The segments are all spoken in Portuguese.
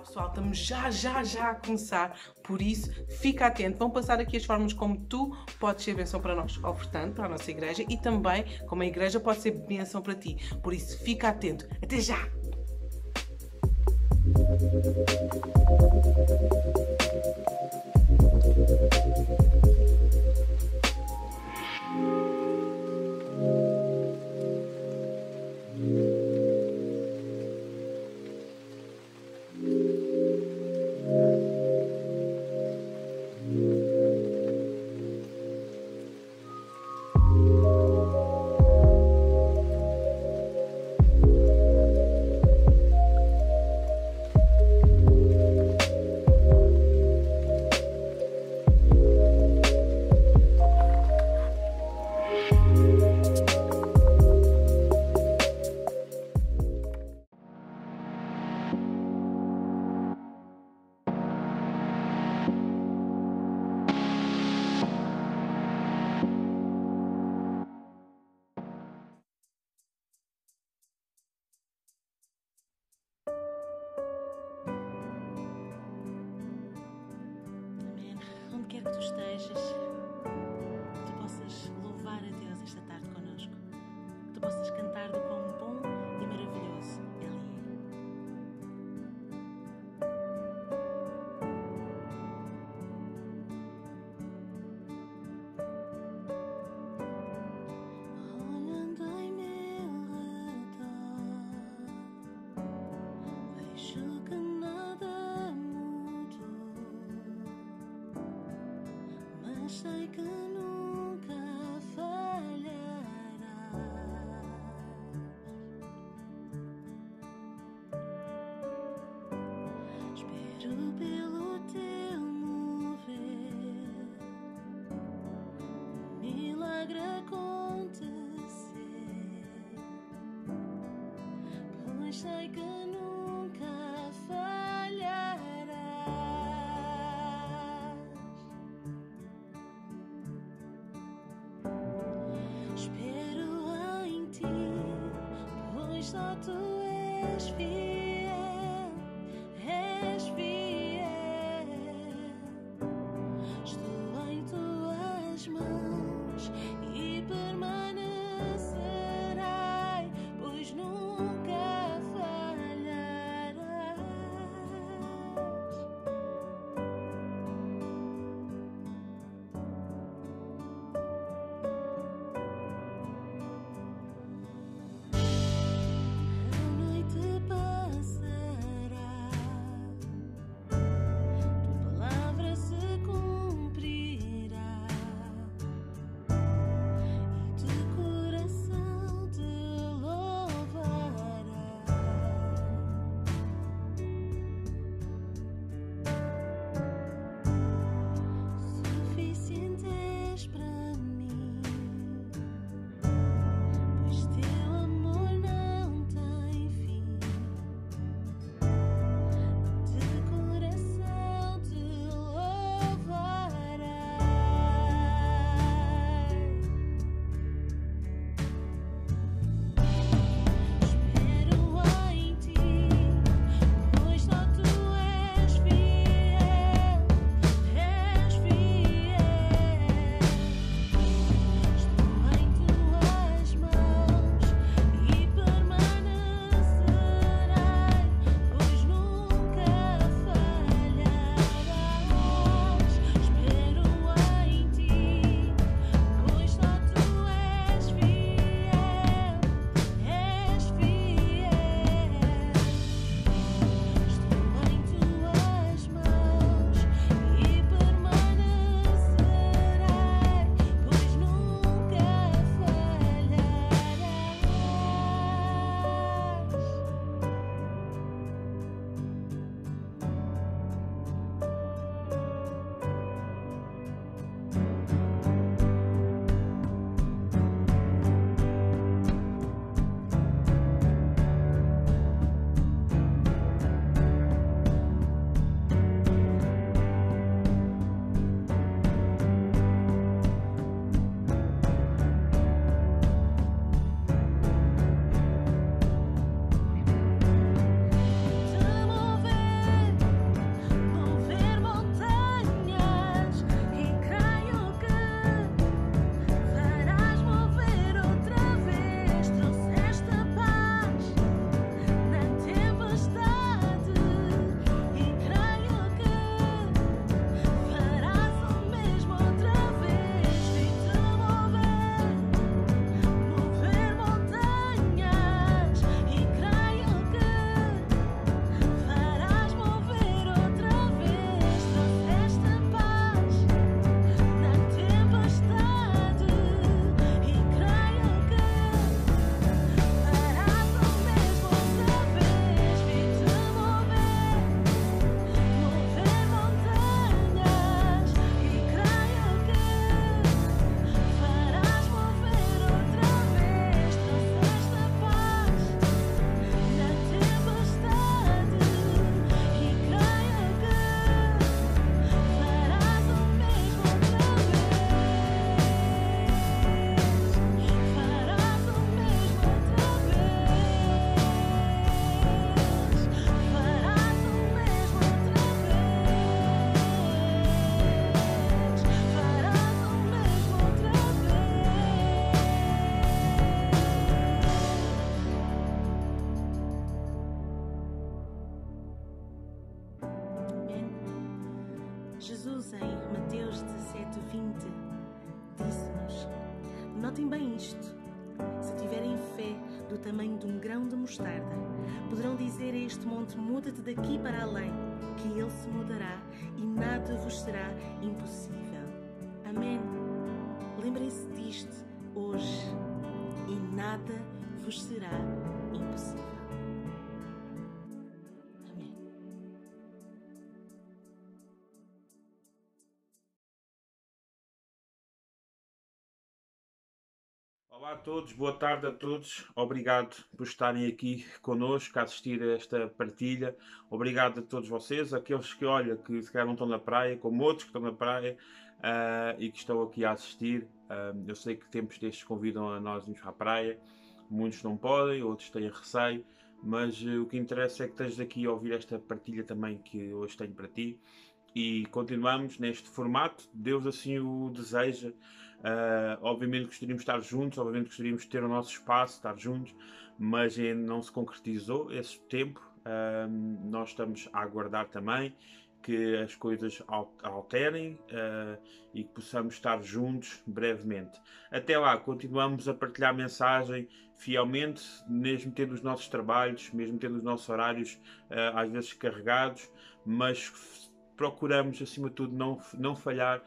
Pessoal, estamos já a começar, por isso fica atento. Vão passar aqui as formas como tu podes ser bênção para nós, ofertando para a nossa igreja, e também como a igreja pode ser bênção para ti. Por isso fica atento. Até já! Onde quer que tu estejas, que tu possas louvar a Deus esta tarde connosco, que tu possas cantar do quão bom e maravilhoso Ele Olhando em meu redor, vejo que nada mudou, mas sei que nunca falharás. Espero pelo teu mover, milagre acontecer, pois sei que nunca falharás. Espero em ti, pois só tu és fiel, és fiel. Estou em tuas mãos e permanecerei, pois nunca falharás. A noite Jesus, em Mateus 17:20, disse-nos: notem bem isto, se tiverem fé do tamanho de um grão de mostarda, poderão dizer a este monte: muda-te daqui para além, que ele se mudará e nada vos será impossível. Amém. Lembrem-se disto hoje e nada vos será impossível. Amém. Olá a todos, boa tarde a todos. Obrigado por estarem aqui connosco a assistir a esta partilha. Obrigado a todos vocês, aqueles que, olha, que se calhar não estão na praia, como outros que estão na praia e que estão aqui a assistir. Eu sei que tempos destes convidam a nós irmos à praia. Muitos não podem, outros têm receio, mas o que interessa é que estejas aqui a ouvir esta partilha também que hoje tenho para ti. E continuamos neste formato, Deus assim o deseja. Obviamente gostaríamos de estar juntos, obviamente gostaríamos de ter o nosso espaço, estar juntos, mas ainda não se concretizou esse tempo. Nós estamos a aguardar também que as coisas alterem e que possamos estar juntos brevemente. Até lá, continuamos a partilhar a mensagem fielmente, mesmo tendo os nossos trabalhos, mesmo tendo os nossos horários às vezes carregados, mas procuramos, acima de tudo, não falhar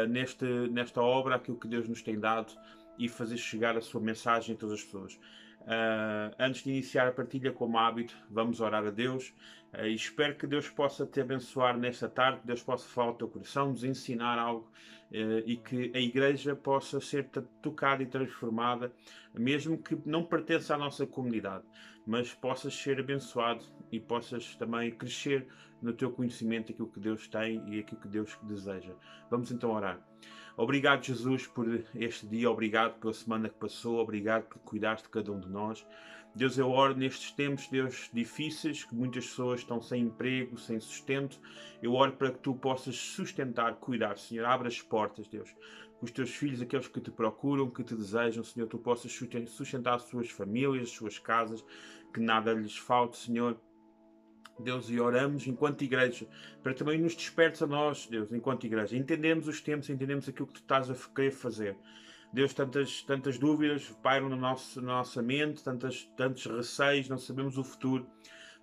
nesta obra, aquilo que Deus nos tem dado e fazer chegar a sua mensagem a todas as pessoas. Antes de iniciar a partilha, como hábito, vamos orar a Deus e espero que Deus possa te abençoar nesta tarde, que Deus possa falar ao teu coração, nos ensinar algo e que a igreja possa ser tocada e transformada, mesmo que não pertença à nossa comunidade, mas possas ser abençoado e possas também crescer no teu conhecimento daquilo que Deus tem e aquilo que Deus deseja. Vamos então orar. Obrigado, Jesus, por este dia, obrigado pela semana que passou, obrigado por cuidares de cada um de nós. Deus, eu oro nestes tempos, Deus, difíceis, que muitas pessoas estão sem emprego, sem sustento. Eu oro para que tu possas sustentar, cuidar, Senhor. Abre as portas, Deus. Que os teus filhos, aqueles que te procuram, que te desejam, Senhor, tu possas sustentar as suas famílias, as suas casas, que nada lhes falte, Senhor. Deus, e oramos enquanto igreja, para também nos despertes a nós, Deus, enquanto igreja. Entendemos os tempos, entendemos aquilo que tu estás a querer fazer. Deus, tantas dúvidas pairam na nossa mente, tantos receios, não sabemos o futuro,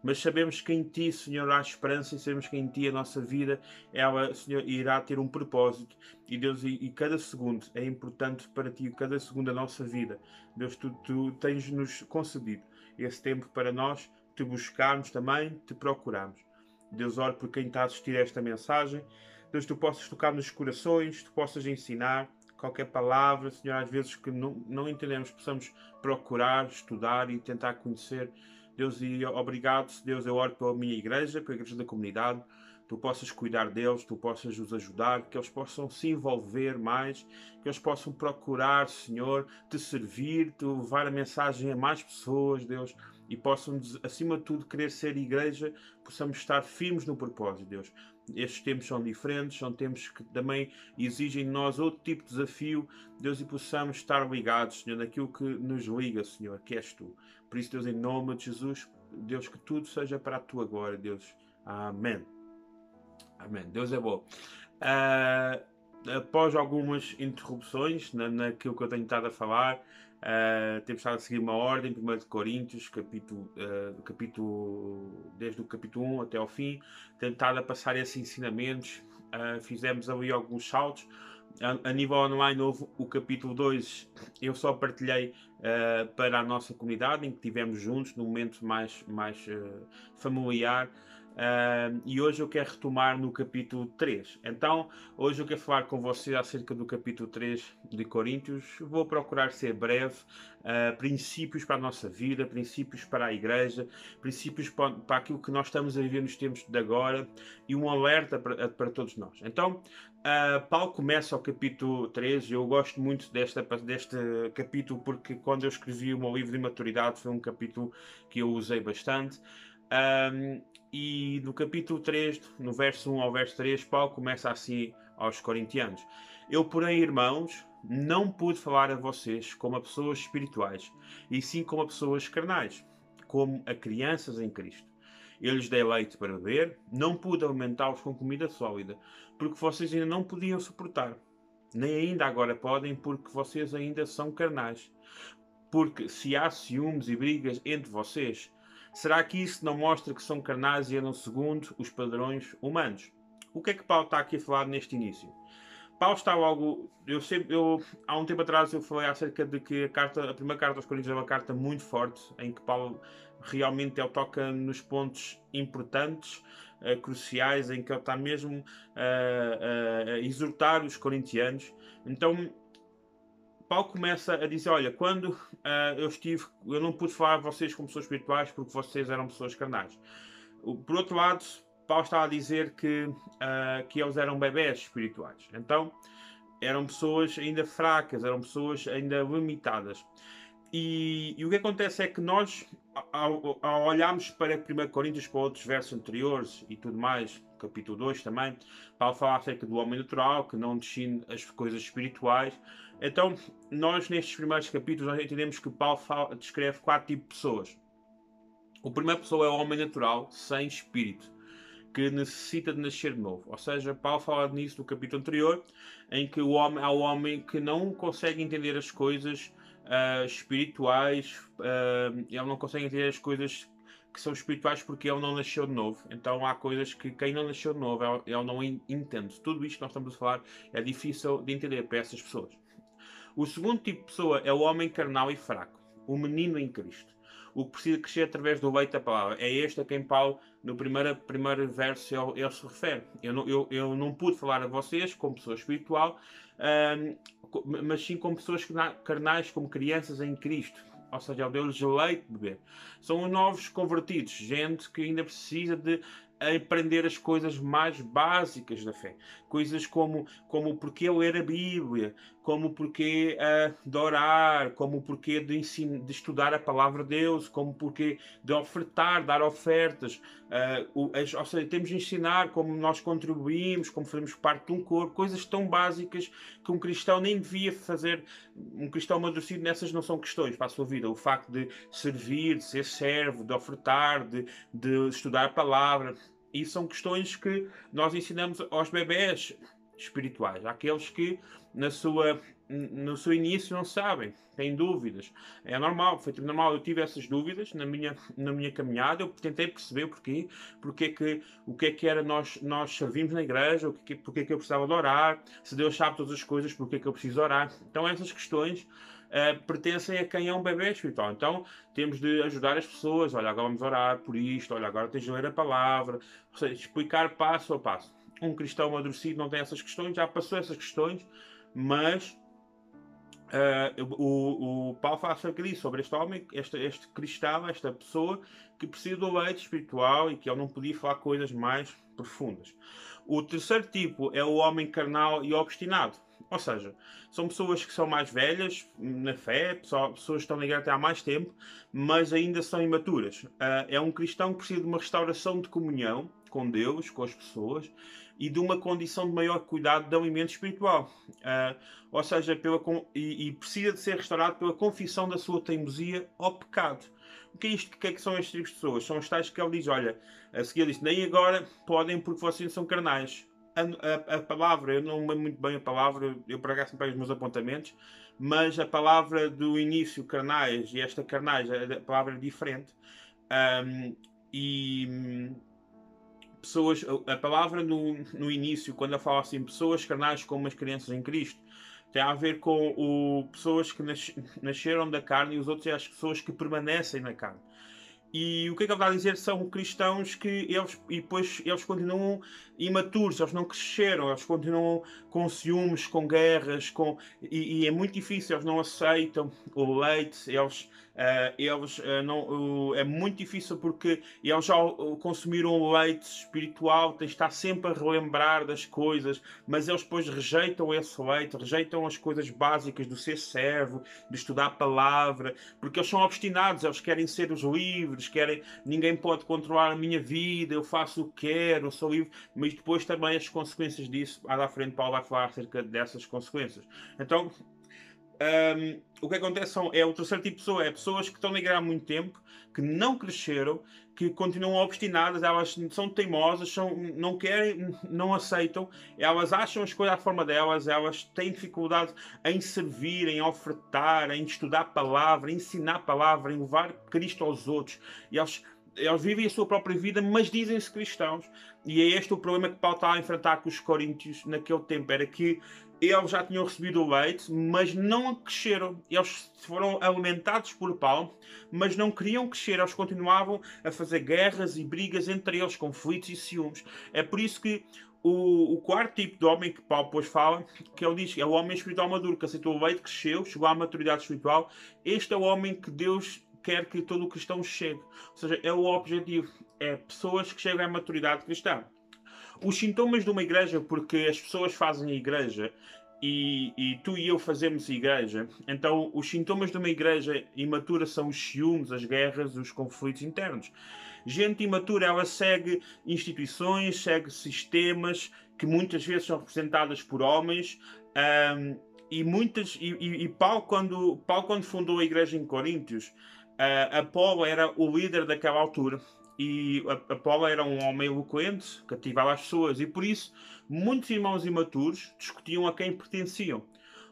mas sabemos que em Ti, Senhor, há esperança e sabemos que em Ti a nossa vida, ela, Senhor, irá ter um propósito. E Deus, e cada segundo é importante para Ti, cada segundo da nossa vida. Deus, tu tens-nos concedido esse tempo para nós, te buscarmos também, te procurarmos. Deus, oro por quem está a assistir a esta mensagem. Deus, tu possas tocar nos corações, tu possas ensinar qualquer palavra, Senhor, às vezes que não entendemos, possamos procurar, estudar e tentar conhecer. Deus, e obrigado, Deus, eu oro pela minha igreja, pela igreja da comunidade, tu possas cuidar deles, tu possas os ajudar, que eles possam se envolver mais, que eles possam procurar, Senhor, te servir, te levar a mensagem a mais pessoas, Deus, e possam, acima de tudo, querer ser igreja, possamos estar firmes no propósito, Deus. Estes tempos são diferentes, são tempos que também exigem de nós outro tipo de desafio, Deus, e possamos estar ligados, Senhor, naquilo que nos liga, Senhor, que és Tu. Por isso, Deus, em nome de Jesus, Deus, que tudo seja para a Tua glória, Deus. Amém. Amém. Deus é bom. Após algumas interrupções naquilo que eu tenho estado a falar, temos estado a seguir uma ordem, 1 de Coríntios, desde o capítulo 1 até ao fim, tentado a passar esses ensinamentos, fizemos ali alguns saltos. A nível online houve o capítulo 2, eu só partilhei para a nossa comunidade, em que estivemos juntos, num momento mais familiar. E hoje eu quero retomar no capítulo 3. Então, hoje eu quero falar com vocês acerca do capítulo 3 de Coríntios. Vou procurar ser breve. Princípios para a nossa vida, princípios para a igreja, princípios para aquilo que nós estamos a viver nos tempos de agora e um alerta para todos nós. Então, Paulo começa o capítulo 3. Eu gosto muito deste capítulo porque quando eu escrevi o meu livro de maturidade foi um capítulo que eu usei bastante. E no capítulo 3, no verso 1 ao verso 3, Paulo começa assim aos corintianos: eu, porém, irmãos, não pude falar a vocês como a pessoas espirituais, e sim como a pessoas carnais, como a crianças em Cristo. Eu lhes dei leite para beber, não pude alimentá-los com comida sólida, porque vocês ainda não podiam suportar. Nem ainda agora podem, porque vocês ainda são carnais. Porque se há ciúmes e brigas entre vocês, será que isso não mostra que são carnais e andam segundo os padrões humanos? O que é que Paulo está aqui a falar neste início? Paulo está logo. Há um tempo atrás eu falei acerca de que a primeira carta aos Coríntios é uma carta muito forte, em que Paulo realmente ele toca nos pontos importantes, cruciais, em que ele está mesmo a exortar os corintianos. Então, Paulo começa a dizer: olha, quando eu não pude falar a vocês como pessoas espirituais porque vocês eram pessoas carnais. Por outro lado, Paulo estava a dizer que eles eram bebés espirituais. Então, eram pessoas ainda fracas, eram pessoas ainda limitadas. E o que acontece é que nós, ao olharmos para 1 Coríntios, para outros versos anteriores e tudo mais, capítulo 2 também, Paulo fala acerca do homem natural, que não discerne as coisas espirituais. Então, nós nestes primeiros capítulos, nós entendemos que Paulo descreve 4 tipos de pessoas. O primeiro pessoa é o homem natural, sem espírito, que necessita de nascer de novo. Ou seja, Paulo fala nisso no capítulo anterior, em que há o homem que não consegue entender as coisas espirituais, ele não consegue entender as coisas que são espirituais porque ele não nasceu de novo. Então há coisas que quem não nasceu de novo, ele não entende. Tudo isto que nós estamos a falar é difícil de entender para essas pessoas. O segundo tipo de pessoa é o homem carnal e fraco, o menino em Cristo, o que precisa crescer através do leite da palavra. É este a quem Paulo, no primeiro verso, ele se refere. Eu não pude falar a vocês como pessoa espiritual, mas sim como pessoas carnais, como crianças em Cristo. Ou seja, ele deu-lhes leite de beber. São os novos convertidos, gente que ainda precisa de aprender as coisas mais básicas da fé. Coisas como o porquê ler a Bíblia, como o porquê de orar, como o porquê de estudar a palavra de Deus, como o porquê de ofertar, dar ofertas. Ou seja, temos de ensinar como nós contribuímos, como fazemos parte de um corpo, coisas tão básicas que um cristão nem devia fazer. Um cristão amadurecido nessas não são questões para a sua vida. O facto de servir, de ser servo, de ofertar, de estudar a palavra. E são questões que nós ensinamos aos bebés espirituais, àqueles que no seu início não sabem, têm dúvidas. É normal, foi normal. Eu tive essas dúvidas na minha caminhada. Eu tentei perceber o que é que era nós servimos na igreja, porque é que eu precisava de orar, se Deus sabe todas as coisas, porque é que eu preciso orar. Então essas questões pertencem a quem é um bebê espiritual. Então temos de ajudar as pessoas. Olha, agora vamos orar por isto. Olha, agora tens de ler a palavra. Ou seja, explicar passo a passo. Um cristão amadurecido não tem essas questões, já passou essas questões, mas o Paulo fala sobre este homem, este cristão, esta pessoa que precisa do leite espiritual e que ele não podia falar coisas mais profundas. O terceiro tipo é o homem carnal e obstinado. Ou seja, são pessoas que são mais velhas na fé, pessoas que estão na igreja até há mais tempo, mas ainda são imaturas. É um cristão que precisa de uma restauração de comunhão com Deus, com as pessoas, e de uma condição de maior cuidado de alimento espiritual. Ou seja, precisa de ser restaurado pela confissão da sua teimosia ao pecado. O que é isto? O que é que são estes tipos de pessoas? São os tais que ele diz: olha, a seguir ele diz, nem agora podem porque vocês são carnais. A palavra, eu não lembro muito bem a palavra, eu por acaso pego os meus apontamentos, mas a palavra do início, carnais, e esta carnais, a palavra é diferente. Pessoas, a palavra no início, quando eu falo assim, pessoas carnais como as crianças em Cristo, tem a ver com pessoas que nasceram da carne, e os outros é as pessoas que permanecem na carne. E o que é que ele está a dizer? São cristãos que eles continuam imaturos, eles não cresceram, eles continuam com ciúmes, com guerras, e é muito difícil, eles não aceitam o leite, é muito difícil porque eles já consumiram o leite espiritual, têm de estar sempre a relembrar das coisas, mas eles depois rejeitam esse leite, rejeitam as coisas básicas do ser servo, de estudar a palavra, porque eles são obstinados, eles querem ser os livres, ninguém pode controlar a minha vida, eu faço o que quero, eu sou livre, mas depois também as consequências disso, lá à frente Paulo vai falar acerca dessas consequências. Então, o que acontece é o terceiro tipo de pessoa, é pessoas que estão na igreja há muito tempo, que não cresceram, que continuam obstinadas, elas são teimosas, não querem, não aceitam, elas acham as coisas à forma delas, elas têm dificuldade em servir, em ofertar, em estudar a palavra, em ensinar a palavra, em levar Cristo aos outros. E eles vivem a sua própria vida, mas dizem-se cristãos. E é este o problema que Paulo está a enfrentar com os coríntios naquele tempo, era que eles já tinham recebido o leite, mas não cresceram. Eles foram alimentados por Paulo, mas não queriam crescer. Eles continuavam a fazer guerras e brigas entre eles, conflitos e ciúmes. É por isso que o quarto tipo de homem que Paulo depois fala, que ele diz que é o homem espiritual maduro, que aceitou o leite, cresceu, chegou à maturidade espiritual. Este é o homem que Deus quer que todo o cristão chegue. Ou seja, é o objetivo. É pessoas que chegam à maturidade cristã. Os sintomas de uma igreja, porque as pessoas fazem a igreja e tu e eu fazemos a igreja, então os sintomas de uma igreja imatura são os ciúmes, as guerras, os conflitos internos. Gente imatura, ela segue instituições, segue sistemas que muitas vezes são representadas por homens, e Paulo, quando fundou a igreja em Coríntios, Apolo era o líder daquela altura. E Apolo era um homem eloquente, cativava as pessoas, e por isso muitos irmãos imaturos discutiam a quem pertenciam.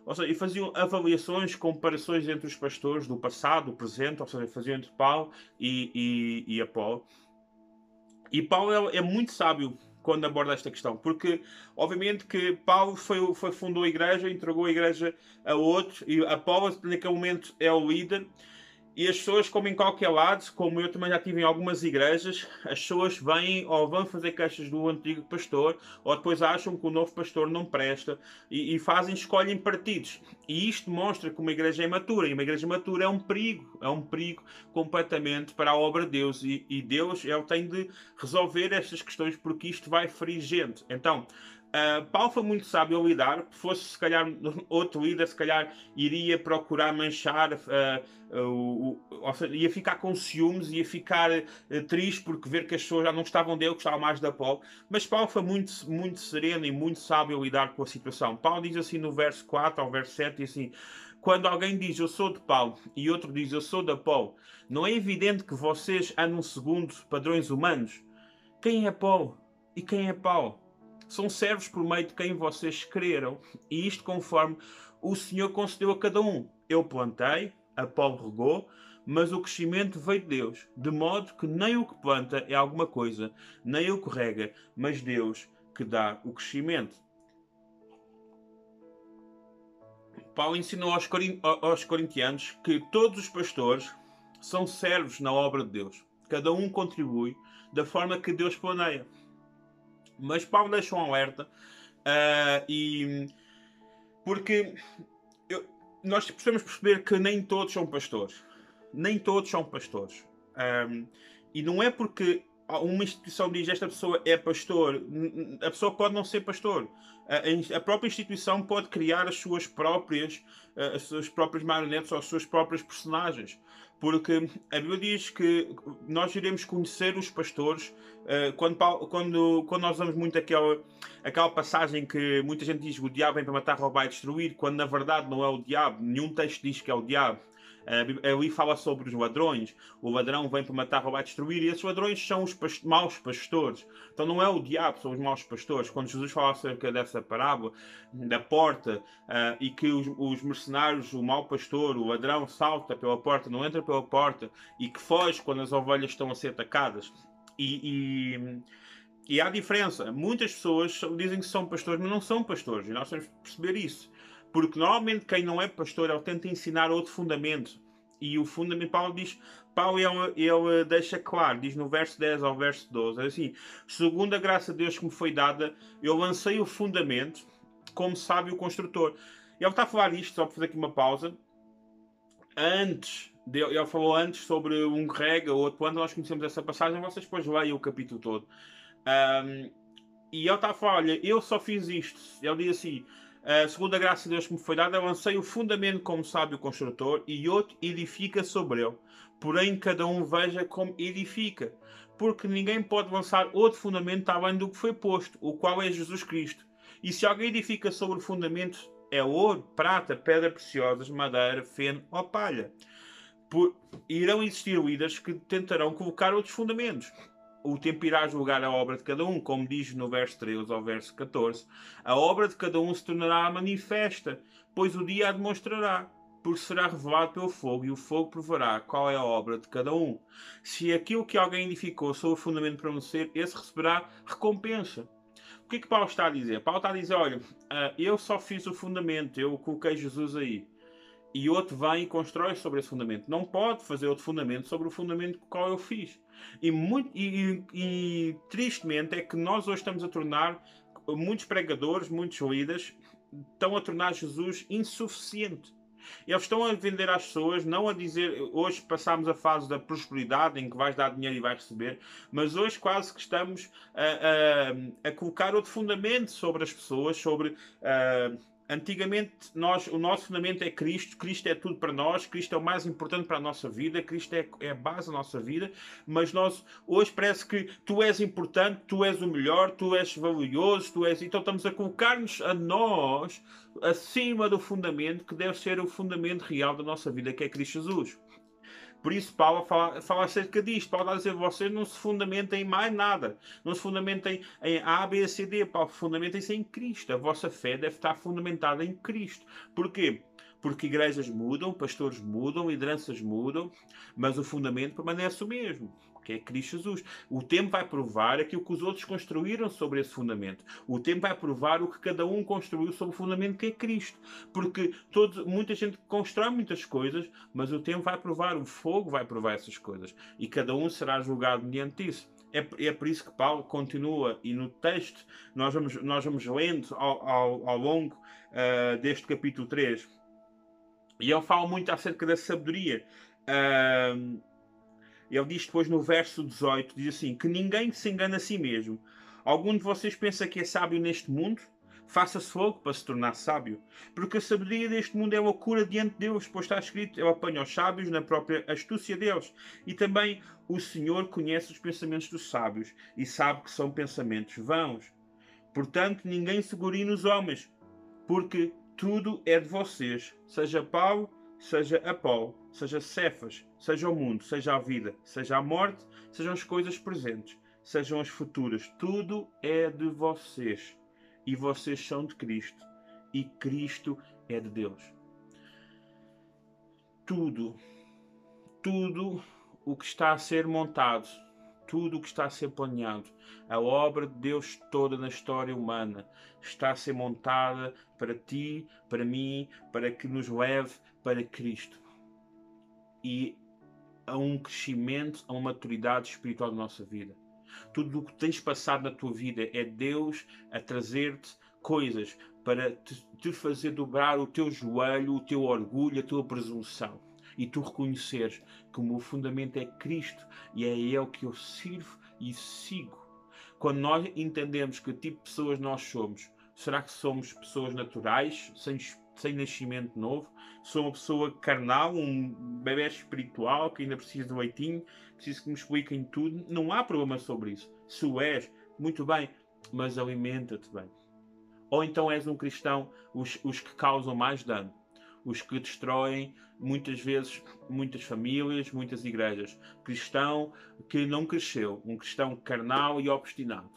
Ou seja, e faziam avaliações, comparações entre os pastores do passado, do presente, ou seja, faziam entre Paulo e Apolo. E Paulo é muito sábio quando aborda esta questão, porque obviamente que Paulo fundou a igreja, entregou a igreja a outros, e Apolo naquele momento é o líder. E as pessoas, como em qualquer lado, como eu também já tive em algumas igrejas, as pessoas vêm ou vão fazer queixas do antigo pastor, ou depois acham que o novo pastor não presta, e escolhem partidos. E isto mostra que uma igreja é matura, e uma igreja matura é um perigo completamente para a obra de Deus, e Deus ele tem de resolver estas questões, porque isto vai ferir gente. Então, Paulo foi muito sábio a lidar. Fosse se calhar outro líder, se calhar iria procurar manchar, ou seja, ia ficar com ciúmes, ia ficar triste porque ver que as pessoas já não gostavam dele, gostavam mais de Paulo. Mas Paulo foi muito, muito sereno e muito sábio a lidar com a situação. Paulo diz assim no verso 4 ao verso 7, diz assim: quando alguém diz eu sou de Paulo e outro diz eu sou de Apolo, não é evidente que vocês andam segundo padrões humanos? Quem é Paulo e quem é Paulo? São servos por meio de quem vocês creram, e isto conforme o Senhor concedeu a cada um. Eu plantei, Apolo regou, mas o crescimento veio de Deus, de modo que nem o que planta é alguma coisa, nem o que rega, mas Deus que dá o crescimento. Paulo ensinou aos corintianos que todos os pastores são servos na obra de Deus. Cada um contribui da forma que Deus planeia. Mas Paulo deixa um alerta, porque nós precisamos perceber que nem todos são pastores. Nem todos são pastores. E não é porque uma instituição diz esta pessoa é pastor, a pessoa pode não ser pastor. A própria instituição pode criar as suas próprias marionetes ou as suas próprias personagens. Porque a Bíblia diz que nós iremos conhecer os pastores quando nós usamos muito aquela passagem que muita gente diz que o diabo vem para matar, roubar e destruir, quando na verdade não é o diabo. Nenhum texto diz que é o diabo. Ali fala sobre os ladrões. O ladrão vem para matar, roubar e destruir, e esses ladrões são os maus pastores. Então não é o diabo, são os maus pastores. Quando Jesus fala acerca dessa parábola da porta, e que os mercenários, o mau pastor, o ladrão salta pela porta, não entra pela porta, e que foge quando as ovelhas estão a ser atacadas. E há diferença. Muitas pessoas dizem que são pastores, mas não são pastores, e nós temos que perceber isso. Porque normalmente quem não é pastor, ele tenta ensinar outro fundamento. E o fundamento, Paulo ele deixa claro, diz no verso 10 ao verso 12, é assim: segundo a graça de Deus que me foi dada, eu lancei o fundamento como sábio construtor. Ele está a falar isto, só para fazer aqui uma pausa. Ele falou antes sobre um que rega, o outro planta. Nós conhecemos essa passagem, vocês depois leiam o capítulo todo. E ele está a falar: olha, eu só fiz isto. Ele diz assim: segundo a graça de Deus que me foi dada, eu lancei o fundamento como sábio construtor, e outro edifica sobre ele. Porém, cada um veja como edifica. Porque ninguém pode lançar outro fundamento além do que foi posto, o qual é Jesus Cristo. E se alguém edifica sobre o fundamento, é ouro, prata, pedra preciosas, madeira, feno ou palha. Irão existir líderes que tentarão colocar outros fundamentos. O tempo irá julgar a obra de cada um, como diz no verso 13 ao verso 14. A obra de cada um se tornará manifesta, pois o dia a demonstrará, porque será revelado pelo fogo, e o fogo provará qual é a obra de cada um. Se aquilo que alguém edificou sob o fundamento permanecer, esse receberá recompensa. O que é que Paulo está a dizer? Paulo está a dizer, olha, eu só fiz o fundamento, eu coloquei Jesus aí. E outro vem e constrói sobre esse fundamento. Não pode fazer outro fundamento sobre o fundamento com o qual eu fiz. E tristemente é que nós hoje estamos a tornar, muitos pregadores, muitos líderes, estão a tornar Jesus insuficiente. Eles estão a vender às pessoas, não a dizer, hoje passámos a fase da prosperidade, em que vais dar dinheiro e vais receber, mas hoje quase que estamos a colocar outro fundamento sobre as pessoas, sobre... Antigamente, o nosso fundamento é Cristo. Cristo é tudo para nós. Cristo é o mais importante para a nossa vida. Cristo é a base da nossa vida. Mas nós, hoje, parece que tu és importante, tu és o melhor, tu és valioso, Então estamos a colocar-nos a nós acima do fundamento que deve ser o fundamento real da nossa vida, que é Cristo Jesus. Por isso, Paulo fala acerca disto. Paulo está a dizer, vocês não se fundamentem em mais nada. Não se fundamentem em A, B, C, D. Paulo, fundamentem-se em Cristo. A vossa fé deve estar fundamentada em Cristo. Porquê? Porque igrejas mudam, pastores mudam, lideranças mudam, mas o fundamento permanece o mesmo, que é Cristo Jesus. O tempo vai provar aquilo que os outros construíram sobre esse fundamento. O tempo vai provar o que cada um construiu sobre o fundamento que é Cristo. Porque muita gente constrói muitas coisas, mas o tempo vai provar, o fogo vai provar essas coisas. E cada um será julgado mediante isso. É por isso que Paulo continua, e no texto nós vamos lendo ao longo deste capítulo 3. E ele fala muito acerca da sabedoria. Ele diz depois no verso 18, diz assim, que ninguém se engane a si mesmo. Algum de vocês pensa que é sábio neste mundo? Faça-se fogo para se tornar sábio. Porque a sabedoria deste mundo é loucura diante de Deus, pois está escrito, ele apanha os sábios na própria astúcia deles. E também o Senhor conhece os pensamentos dos sábios e sabe que são pensamentos vãos. Portanto, ninguém se glorie nos homens, porque tudo é de vocês, seja Paulo, seja Apolo, seja Cefas, seja o mundo, seja a vida, seja a morte, sejam as coisas presentes, sejam as futuras. Tudo é de vocês. E vocês são de Cristo. E Cristo é de Deus. Tudo o que está a ser montado, tudo o que está a ser planeado, a obra de Deus toda na história humana está a ser montada para ti, para mim, para que nos leve para Cristo. E a um crescimento, a uma maturidade espiritual da nossa vida. Tudo o que tens passado na tua vida é Deus a trazer-te coisas para te fazer dobrar o teu joelho, o teu orgulho, a tua presunção. E tu reconheceres que o meu fundamento é Cristo e é Ele que eu sirvo e sigo. Quando nós entendemos que tipo de pessoas nós somos, será que somos pessoas naturais, sem nascimento novo? Sou uma pessoa carnal, um bebê espiritual que ainda precisa de leitinho, preciso que me expliquem tudo? Não há problema sobre isso. Se o és, muito bem, mas alimenta-te bem. Ou então és um cristão, os que causam mais dano, os que destroem muitas vezes muitas famílias, muitas igrejas. Cristão que não cresceu, um cristão carnal e obstinado,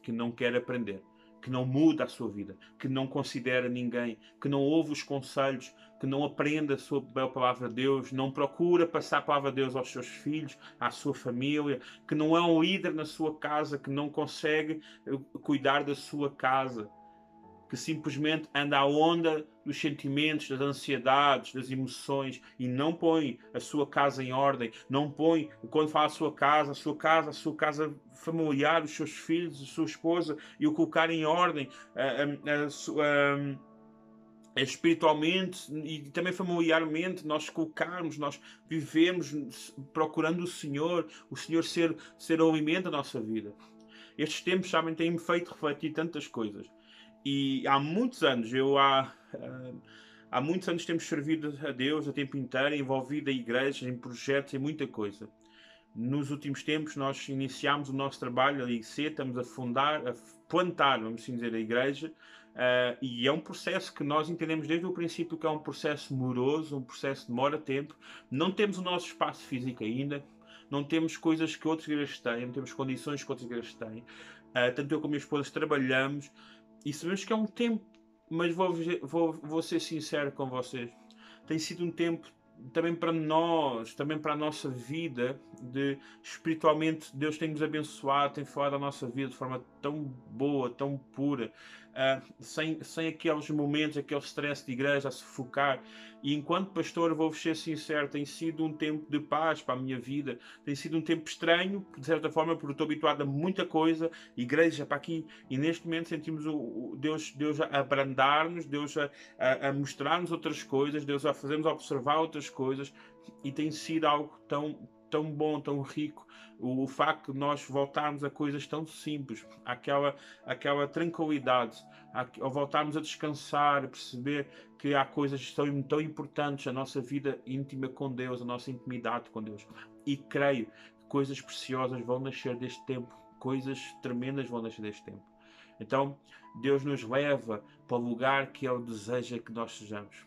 que não quer aprender, que não muda a sua vida, que não considera ninguém, que não ouve os conselhos, que não aprende a sua bela palavra de Deus, não procura passar a palavra de Deus aos seus filhos, à sua família, que não é um líder na sua casa, que não consegue cuidar da sua casa, que simplesmente anda à onda dos sentimentos, das ansiedades, das emoções e não põe a sua casa em ordem, não põe, quando fala a sua casa familiar, os seus filhos, a sua esposa, e o colocar em ordem espiritualmente e também familiarmente, nós colocarmos, nós vivemos procurando o Senhor ser o alimento da nossa vida. Estes tempos, sabem, têm-me feito refletir tantas coisas. E há muitos anos, há muitos anos temos servido a Deus a tempo inteiro, envolvido em igrejas, em projetos, em muita coisa. nos últimos tempos nós iniciámos o nosso trabalho ali cedo, estamos a fundar, a plantar, vamos assim dizer, a igreja, e é um processo que nós entendemos desde o princípio que é um processo moroso, um processo que demora tempo. Não temos o nosso espaço físico ainda, não temos coisas que outras igrejas têm, não temos condições que outras igrejas têm. Tanto eu como a minha esposa trabalhamos e sabemos que é um tempo, mas vou ser sincero com vocês, tem sido um tempo também para nós, também para a nossa vida, de espiritualmente Deus tem nos abençoado, tem falado a nossa vida de forma tão boa, tão pura, sem aqueles momentos, aquele stress de igreja a sufocar. E enquanto pastor, vou-vos ser sincero, tem sido um tempo de paz para a minha vida, tem sido um tempo estranho, de certa forma, porque estou habituado a muita coisa, igreja para aqui, e neste momento sentimos Deus a abrandar-nos, Deus a mostrar-nos outras coisas, Deus a fazer-nos observar outras coisas, e tem sido algo tão bom, tão rico, o facto de nós voltarmos a coisas tão simples, aquela tranquilidade, ao voltarmos a descansar, a perceber que há coisas tão importantes, a nossa vida íntima com Deus, a nossa intimidade com Deus. E creio que coisas preciosas vão nascer deste tempo, coisas tremendas vão nascer deste tempo. Então, Deus nos leva para o lugar que Ele deseja que nós sejamos.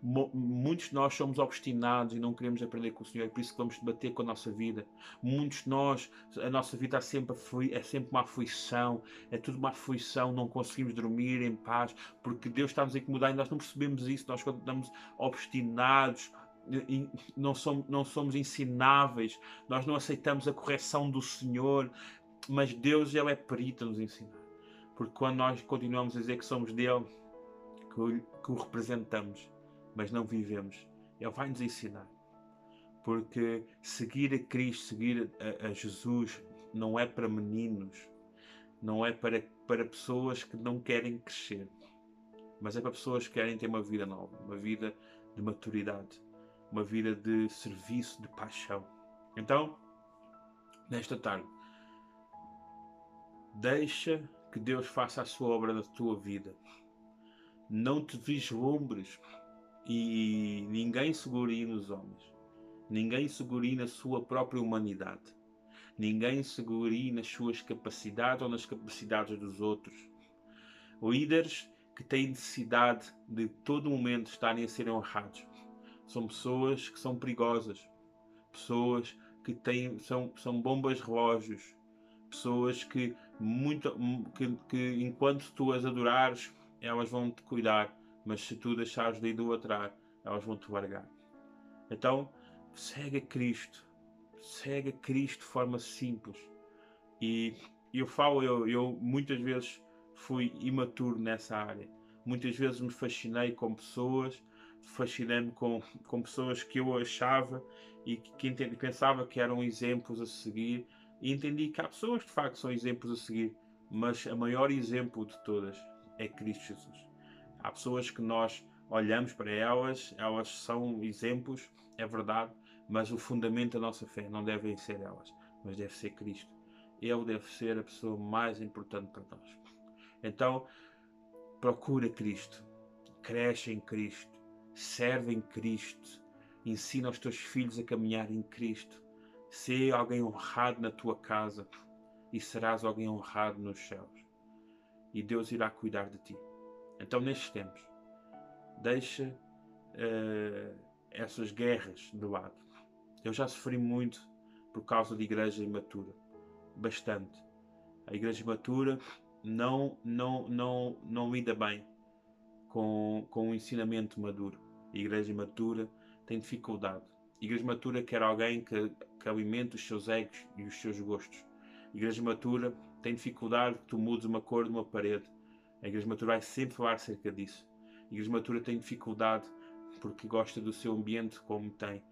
Muitos de nós somos obstinados e não queremos aprender com o Senhor, é por isso que vamos debater com a nossa vida. Muitos de nós, a nossa vida é sempre uma aflição, é tudo uma aflição, não conseguimos dormir em paz, porque Deus está-nos a incomodar e nós não percebemos isso, nós estamos obstinados, não somos ensináveis, nós não aceitamos a correção do Senhor, mas Deus, Ele é perito a nos ensinar, porque quando nós continuamos a dizer que somos dele, que o representamos, mas não vivemos, Ele vai nos ensinar. Porque seguir a Cristo, seguir a Jesus, não é para meninos, não é para pessoas que não querem crescer, mas é para pessoas que querem ter uma vida nova, uma vida de maturidade, uma vida de serviço, de paixão. Então, nesta tarde, deixa que Deus faça a sua obra na tua vida. Não te vislumbres e ninguém segure nos homens. Ninguém segure na sua própria humanidade. Ninguém segure nas suas capacidades ou nas capacidades dos outros. Líderes que têm necessidade de todo momento estarem a ser honrados. São pessoas que são perigosas. Pessoas que são bombas relógios. Pessoas que enquanto tu as adorares, elas vão te cuidar, mas se tu deixares de idolatrar, elas vão te largar. Então, segue a Cristo de forma simples. E eu muitas vezes fui imaturo nessa área. Muitas vezes me fascinei com pessoas, fascinei-me com pessoas que eu achava e que pensava que eram exemplos a seguir, e entendi que há pessoas que de facto são exemplos a seguir, mas a maior exemplo de todas é Cristo Jesus. Há pessoas que nós olhamos para elas são exemplos, é verdade, mas o fundamento da nossa fé não devem ser elas, mas deve ser Cristo. Ele deve ser a pessoa mais importante para nós. Então, procura Cristo, cresce em Cristo, serve em Cristo, ensina os teus filhos a caminhar em Cristo. Sê alguém honrado na tua casa e serás alguém honrado nos céus. E Deus irá cuidar de ti. Então, nestes tempos, deixa essas guerras de lado. Eu já sofri muito por causa de igreja imatura. Bastante. A igreja imatura não lida bem com o ensinamento maduro. A igreja imatura tem dificuldade. A igreja imatura quer alguém que alimente os seus egos e os seus gostos. A igreja imatura tem dificuldade que tu mudes uma cor de uma parede. A igreja imatura vai sempre falar acerca disso. A igreja imatura tem dificuldade porque gosta do seu ambiente como tem.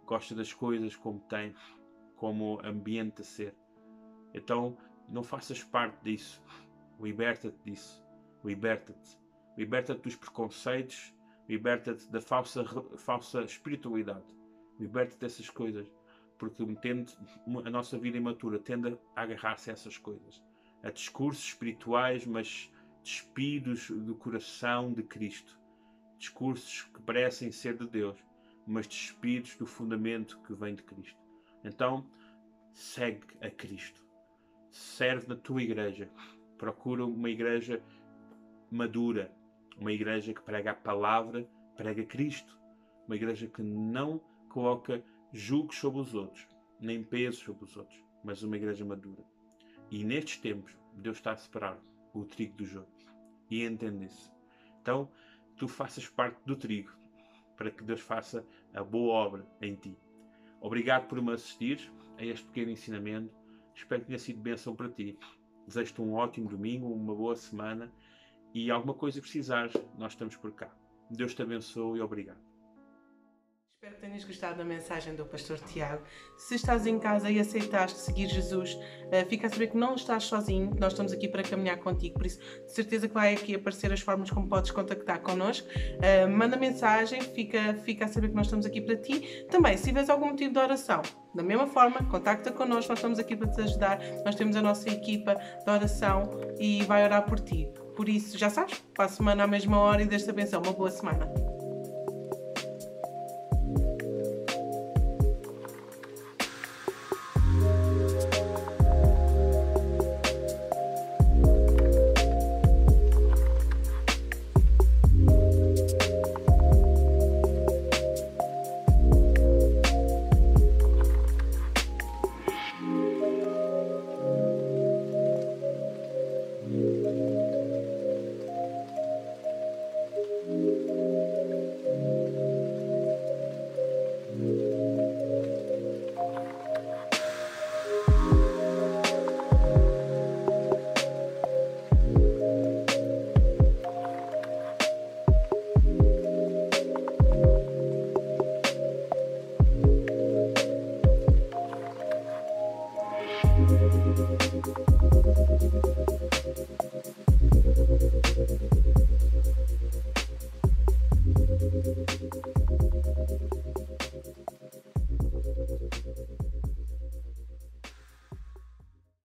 Gosta das coisas como tem. Como ambiente a ser. Então, não faças parte disso. Liberta-te disso. Liberta-te. Liberta-te dos preconceitos. Liberta-te da falsa espiritualidade. Liberta-te dessas coisas. Porque a nossa vida imatura tende a agarrar-se a essas coisas. A discursos espirituais, mas despidos do coração de Cristo. Discursos que parecem ser de Deus, mas despidos do fundamento que vem de Cristo. Então, segue a Cristo. Serve na tua igreja. Procura uma igreja madura. Uma igreja que prega a palavra, prega Cristo. Uma igreja que não coloca julgos sobre os outros, nem pesos sobre os outros, mas uma igreja madura. E nestes tempos, Deus está a separar o trigo do joio. E entende isso. Então, tu faças parte do trigo, para que Deus faça a boa obra em ti. Obrigado por me assistir a este pequeno ensinamento. Espero que tenha sido bênção para ti. Desejo-te um ótimo domingo, uma boa semana, e alguma coisa precisares, nós estamos por cá. Deus te abençoe e obrigado. Espero que tenhas gostado da mensagem do Pastor Tiago. Se estás em casa e aceitaste seguir Jesus, fica a saber que não estás sozinho, que nós estamos aqui para caminhar contigo. Por isso, de certeza que vai aqui aparecer as formas como podes contactar connosco. Manda mensagem, fica a saber que nós estamos aqui para ti. Também, se tiveres algum motivo de oração, da mesma forma, contacta connosco, nós estamos aqui para te ajudar. Nós temos a nossa equipa de oração e vai orar por ti. Por isso, já sabes, para a semana à mesma hora e desta benção. Uma boa semana.